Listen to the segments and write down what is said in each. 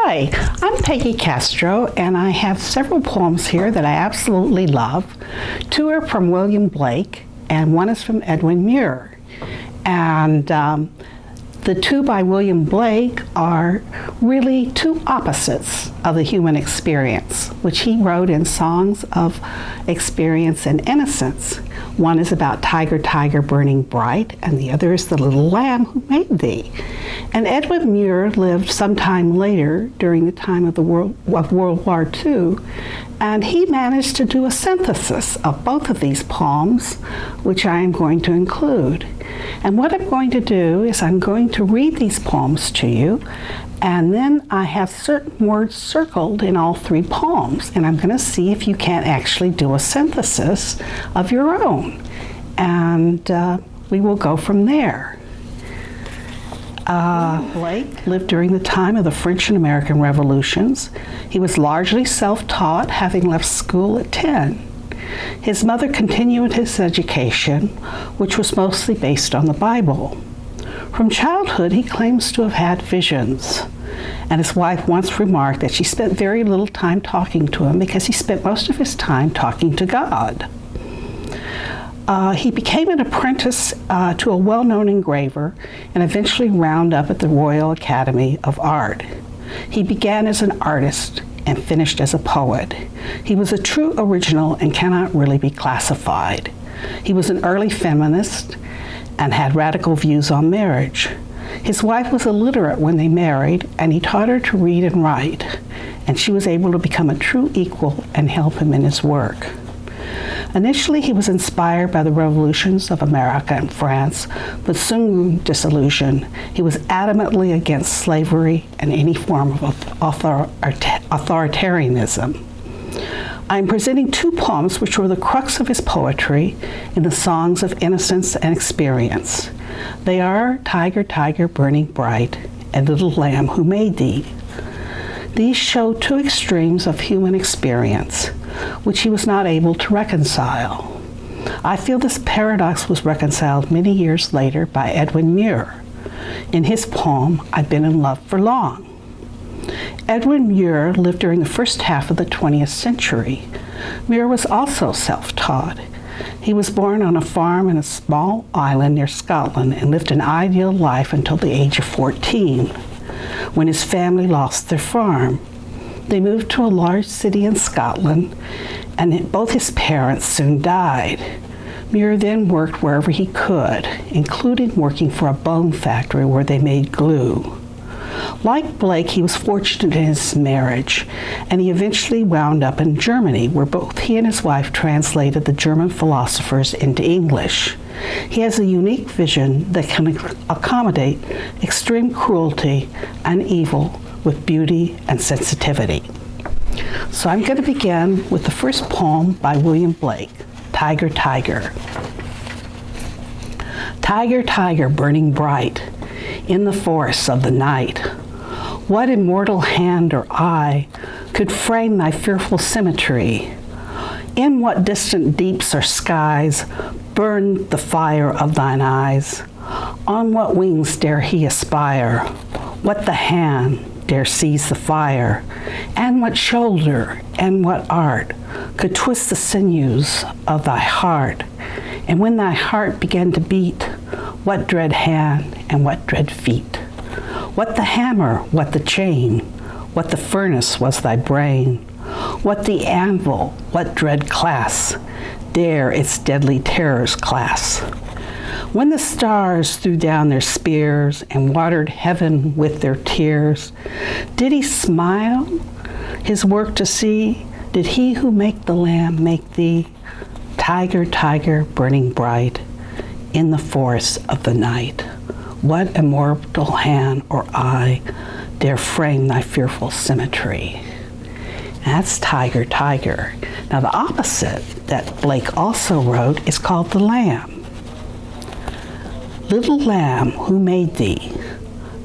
Hi, I'm Peggy Castro, and I have several poems here that I absolutely love. Two are from William Blake, and one is from Edwin Muir. And the two by William Blake are really two opposites of the human experience, which he wrote in songs of experience and innocence. One is about Tyger, Tyger, burning bright, and the other is the little lamb who made thee. And Edwin Muir lived sometime later during the time of World War II, and he managed to do a synthesis of both of these poems, which I am going to include. And what I'm going to do is I'm going to read these poems to you, and then I have certain words circled in all three poems, and I'm going to see if you can actually do a synthesis of your own. And we will go from there. Blake lived during the time of the French and American revolutions. He was largely self-taught, having left school at 10. His mother continued his education, which was mostly based on the Bible. From childhood, he claims to have had visions, and his wife once remarked that she spent very little time talking to him because he spent most of his time talking to God. He became an apprentice to a well-known engraver and eventually wound up at the Royal Academy of Art. He began as an artist and finished as a poet. He was a true original and cannot really be classified. He was an early feminist and had radical views on marriage. His wife was illiterate when they married, and he taught her to read and write, and she was able to become a true equal and help him in his work. Initially, he was inspired by the revolutions of America and France, but soon grew disillusioned. He was adamantly against slavery and any form of authoritarianism. I'm presenting two poems which were the crux of his poetry in the songs of innocence and experience. They are Tyger, Tyger, burning bright, and Little Lamb who made thee. These show two extremes of human experience, which he was not able to reconcile. I feel this paradox was reconciled many years later by Edwin Muir in his poem, I've Been in Love for Long. Edwin Muir lived during the first half of the 20th century. Muir was also self-taught. He was born on a farm in a small island near Scotland and lived an ideal life until the age of 14, when his family lost their farm. They moved to a large city in Scotland, and both his parents soon died. Muir then worked wherever he could, including working for a bone factory where they made glue. Like Blake, he was fortunate in his marriage, and he eventually wound up in Germany, where both he and his wife translated the German philosophers into English. He has a unique vision that can accommodate extreme cruelty and evil with beauty and sensitivity. So I'm going to begin with the first poem by William Blake, Tyger, Tyger. Tyger, Tyger, burning bright in the forests of the night, what immortal hand or eye could frame thy fearful symmetry? In what distant deeps or skies burned the fire of thine eyes? On what wings dare he aspire? What the hand dare seize the fire? And what shoulder and what art could twist the sinews of thy heart? And when thy heart began to beat, what dread hand and what dread feet? What the hammer, what the chain? What the furnace was thy brain? What the anvil, what dread class dare its deadly terrors class? When the stars threw down their spears and watered heaven with their tears, did he smile his work to see? Did he who make the lamb make thee? Tyger, Tyger, burning bright in the forests of the night, what immortal hand or eye dare frame thy fearful symmetry? That's Tyger, Tyger. Now the opposite that Blake also wrote is called The Lamb. Little lamb, who made thee?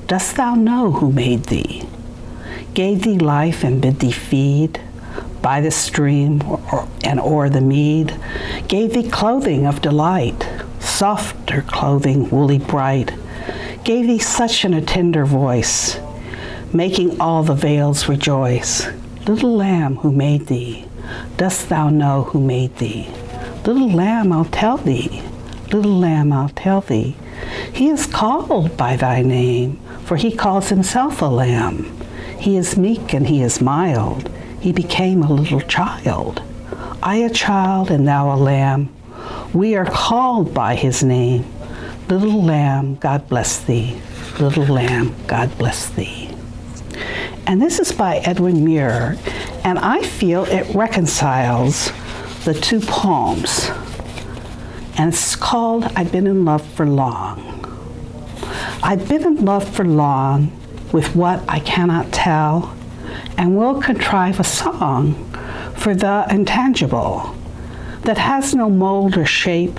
Dost thou know who made thee? Gave thee life and bid thee feed by the stream and o'er the mead? Gave thee clothing of delight, softer clothing, woolly bright? Gave thee such a tender voice? making all the vales rejoice. Little lamb, who made thee? Dost thou know who made thee? Little lamb, I'll tell thee. Little lamb, I'll tell thee. He is called by thy name, for he calls himself a lamb. He is meek and he is mild. He became a little child. I a child and thou a lamb. We are called by his name. Little lamb, God bless thee. Little lamb, God bless thee. And this is by Edwin Muir, and I feel it reconciles the two poems. And it's called I've Been in Love for Long. I've been in love for long with what I cannot tell, and will contrive a song for the intangible that has no mold or shape,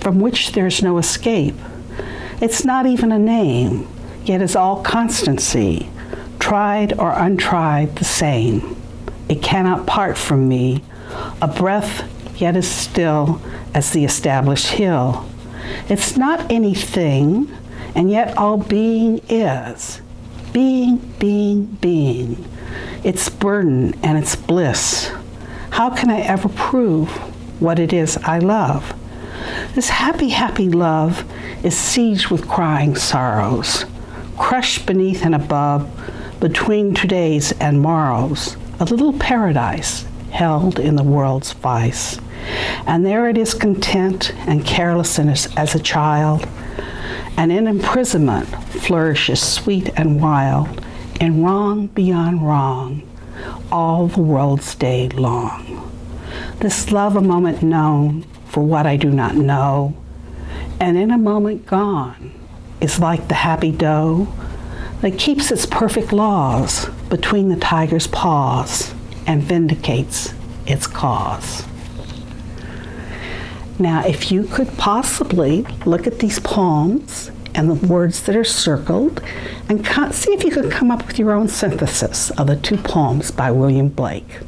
from which there's no escape. It's not even a name, yet is all constancy, tried or untried the same. It cannot part from me, a breath yet as still as the established hill. It's not anything, and yet all being is. Being, being, being. Its burden and its bliss. How can I ever prove what it is I love? This happy, happy love is sieged with crying sorrows, crushed beneath and above, between todays and morrows, a little paradise held in the world's vice. And there it is content and carelessness as a child, and in imprisonment flourishes sweet and wild, in wrong beyond wrong, all the world's day long. This love a moment known for what I do not know, and in a moment gone, is like the happy doe that keeps its perfect laws between the tiger's paws and vindicates its cause. Now, if you could possibly look at these poems and the words that are circled and see if you could come up with your own synthesis of the two poems by William Blake.